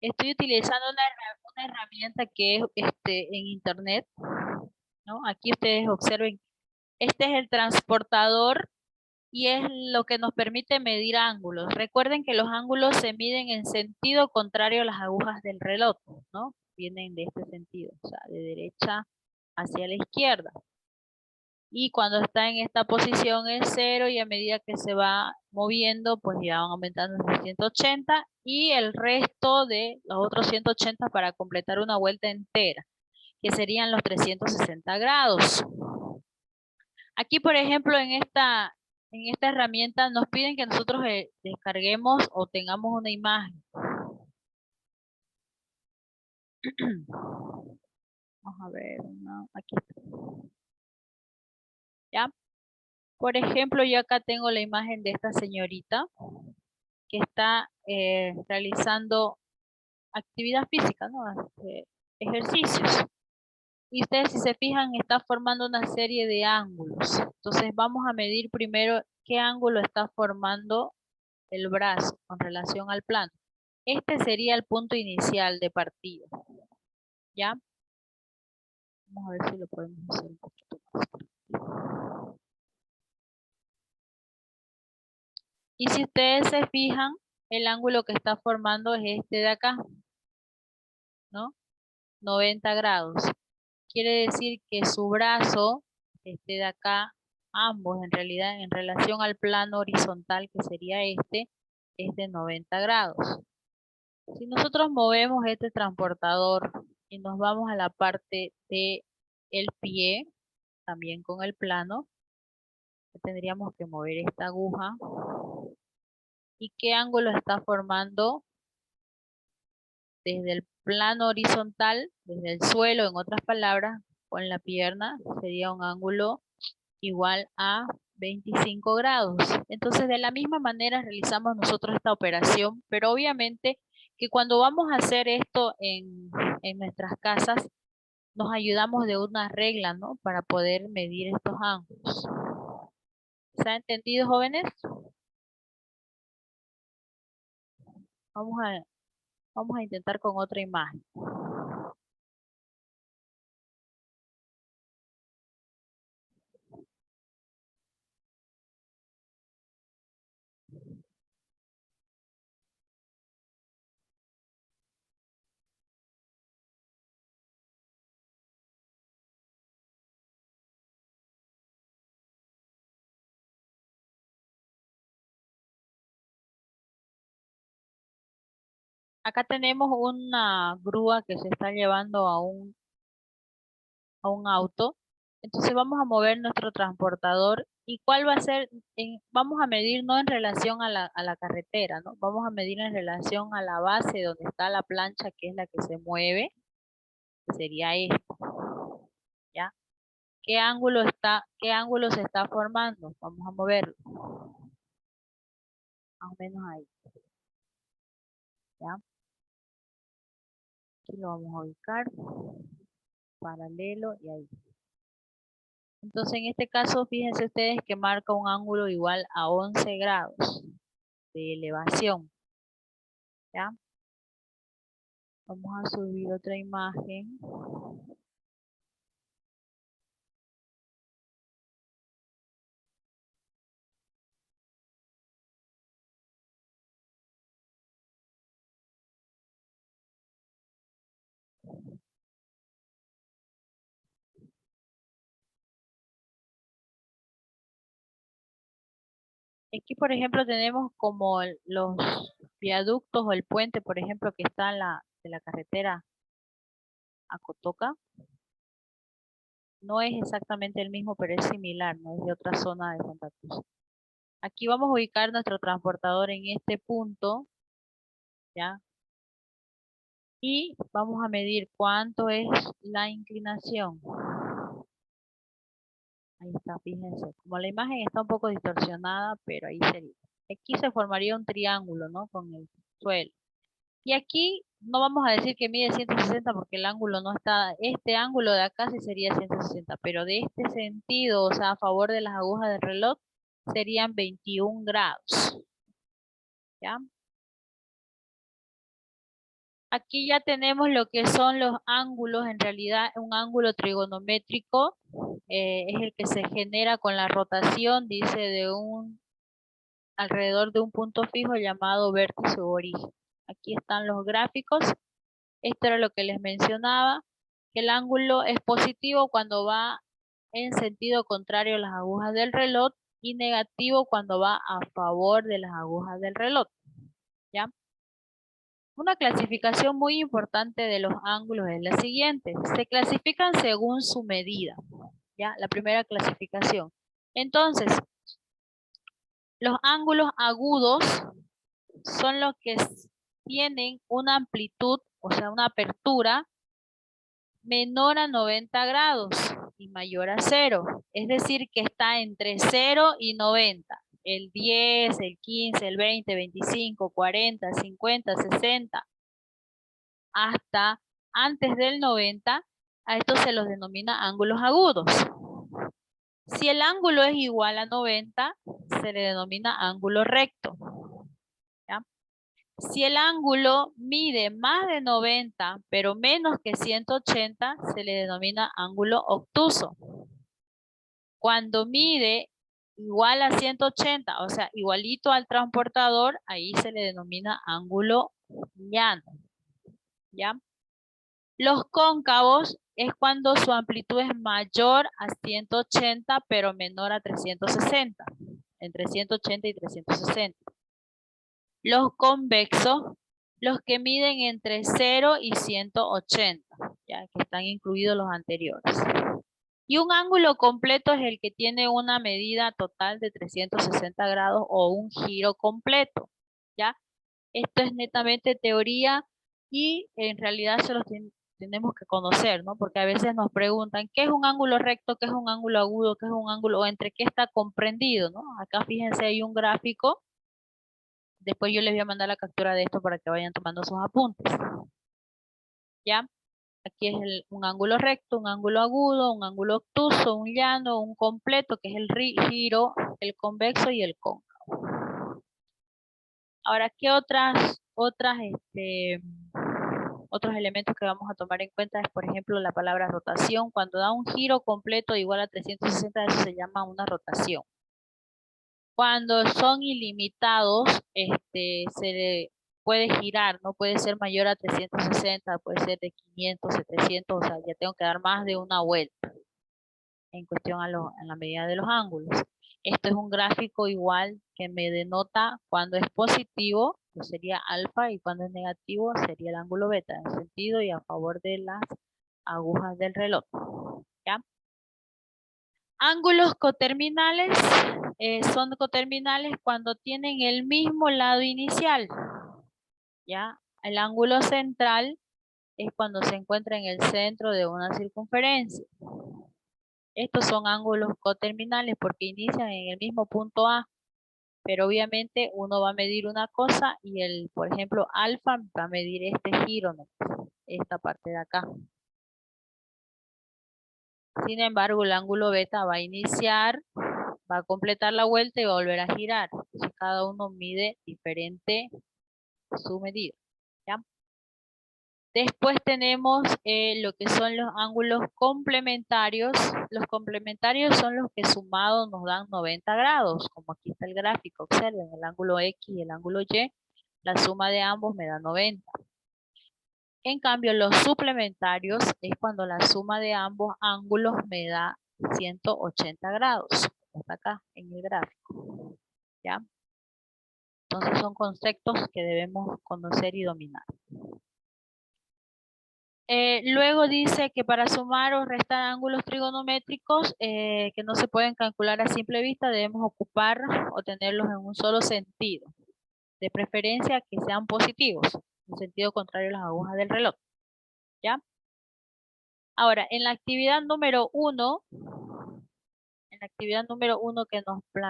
Estoy utilizando una herramienta que es en internet, ¿no? Aquí ustedes observen, este es el transportador y es lo que nos permite medir ángulos. Recuerden que los ángulos se miden en sentido contrario a las agujas del reloj, ¿no? Vienen de este sentido, o sea, de derecha hacia la izquierda. Y cuando está en esta posición es 0 y a medida que se va moviendo, pues ya van aumentando hasta 180 y el resto de los otros 180 para completar una vuelta entera, que serían los 360 grados. Aquí, por ejemplo, en esta herramienta nos piden que nosotros descarguemos o tengamos una imagen. Vamos a ver, aquí está. ¿Ya? Por ejemplo, yo acá tengo la imagen de esta señorita que está realizando actividad física, ¿no? Ejercicios. Y ustedes, si se fijan, está formando una serie de ángulos. Entonces vamos a medir primero qué ángulo está formando el brazo con relación al plano. Este sería el punto inicial de partida. ¿Ya? Vamos a ver si lo podemos hacer un poquito más. Y si ustedes se fijan, el ángulo que está formando es este de acá, ¿no? 90 grados. Quiere decir que su brazo, este de acá, ambos en realidad en relación al plano horizontal, que sería este, es de 90 grados. Si nosotros movemos este transportador y nos vamos a la parte de el pie, también con el plano, tendríamos que mover esta aguja. ¿Y qué ángulo está formando? Desde el plano horizontal, desde el suelo, en otras palabras, con la pierna, sería un ángulo igual a 25 grados. Entonces, de la misma manera realizamos nosotros esta operación, pero obviamente que cuando vamos a hacer esto en nuestras casas, nos ayudamos de una regla, ¿no? Para poder medir estos ángulos. ¿Se ha entendido, jóvenes? Vamos a intentar con otra imagen. Acá tenemos una grúa que se está llevando a un auto. Entonces vamos a mover nuestro transportador. ¿Y cuál va a ser? Vamos a medir no en relación a la carretera, ¿no? Vamos a medir en relación a la base donde está la plancha, que es la que se mueve, que sería esta, ¿ya? ¿Qué ángulo se está formando? Vamos a moverlo. Más o menos ahí, ¿ya? Aquí lo vamos a ubicar, paralelo y ahí. Entonces, en este caso, fíjense ustedes que marca un ángulo igual a 11 grados de elevación. ¿Ya? Vamos a subir otra imagen. Aquí, por ejemplo, tenemos como los viaductos o el puente, por ejemplo, que está de la carretera a Cotoca. No es exactamente el mismo, pero es similar, no es de otra zona de Santa Cruz. Aquí vamos a ubicar nuestro transportador en este punto, ¿ya? Y vamos a medir cuánto es la inclinación. Ahí está, fíjense. Como la imagen está un poco distorsionada, pero ahí sería. Aquí se formaría un triángulo, ¿no? Con el suelo. Y aquí no vamos a decir que mide 160 porque el ángulo no está, este ángulo de acá sí sería 160, pero de este sentido, o sea, a favor de las agujas del reloj, serían 21 grados. ¿Ya? Aquí ya tenemos lo que son los ángulos. En realidad, un ángulo trigonométrico es el que se genera con la rotación, dice, alrededor de un punto fijo llamado vértice o origen. Aquí están los gráficos. Esto era lo que les mencionaba, que el ángulo es positivo cuando va en sentido contrario a las agujas del reloj y negativo cuando va a favor de las agujas del reloj. ¿Ya? Una clasificación muy importante de los ángulos es la siguiente. Se clasifican según su medida. ¿Ya? La primera clasificación. Entonces, los ángulos agudos son los que tienen una amplitud, o sea, una apertura menor a 90 grados y mayor a 0. Es decir, que está entre 0 y 90. El 10, el 15, el 20, 25, 40, 50, 60, hasta antes del 90, a estos se los denomina ángulos agudos. Si el ángulo es igual a 90, se le denomina ángulo recto. ¿Ya? Si el ángulo mide más de 90, pero menos que 180, se le denomina ángulo obtuso. Cuando mide igual a 180, o sea, igualito al transportador, ahí se le denomina ángulo llano. ¿Ya? Los cóncavos es cuando su amplitud es mayor a 180, pero menor a 360. Entre 180 y 360. Los convexos, los que miden entre 0 y 180, ya que están incluidos los anteriores. Y un ángulo completo es el que tiene una medida total de 360 grados o un giro completo, ¿ya? Esto es netamente teoría y en realidad se los tenemos que conocer, ¿no? Porque a veces nos preguntan, ¿qué es un ángulo recto? ¿Qué es un ángulo agudo? ¿Qué es un ángulo? ¿O entre qué está comprendido, ¿no? Acá fíjense, hay un gráfico. Después yo les voy a mandar la captura de esto para que vayan tomando sus apuntes. ¿Ya? Aquí es un ángulo recto, un ángulo agudo, un ángulo obtuso, un llano, un completo, que es el giro, el convexo y el cóncavo. Ahora, ¿qué otros elementos que vamos a tomar en cuenta es, por ejemplo, la palabra rotación? Cuando da un giro completo igual a 360, eso se llama una rotación. Cuando son ilimitados, se puede girar, no puede ser mayor a 360, puede ser de 500, 700, o sea, ya tengo que dar más de una vuelta en cuestión en la medida de los ángulos. Esto es un gráfico igual que me denota cuando es positivo, que sería alfa, y cuando es negativo sería el ángulo beta, en sentido y a favor de las agujas del reloj. ¿Ya? Ángulos coterminales son coterminales cuando tienen el mismo lado inicial. ¿Ya? El ángulo central es cuando se encuentra en el centro de una circunferencia. Estos son ángulos coterminales porque inician en el mismo punto A, pero obviamente uno va a medir una cosa y por ejemplo, alfa va a medir este giro, ¿no? Esta parte de acá. Sin embargo, el ángulo beta va a iniciar, va a completar la vuelta y va a volver a girar. Entonces, cada uno mide diferente su medida. ¿Ya? Después tenemos lo que son los ángulos complementarios. Los complementarios son los que sumados nos dan 90 grados, como aquí está el gráfico. Observen el ángulo X y el ángulo Y. La suma de ambos me da 90. En cambio, los suplementarios es cuando la suma de ambos ángulos me da 180 grados. Está acá en el gráfico. ¿Ya? Entonces son conceptos que debemos conocer y dominar. Luego dice que para sumar o restar ángulos trigonométricos que no se pueden calcular a simple vista, debemos ocupar o tenerlos en un solo sentido. De preferencia que sean positivos, en sentido contrario a las agujas del reloj. ¿Ya? Ahora, en la actividad número 1, que nos plantea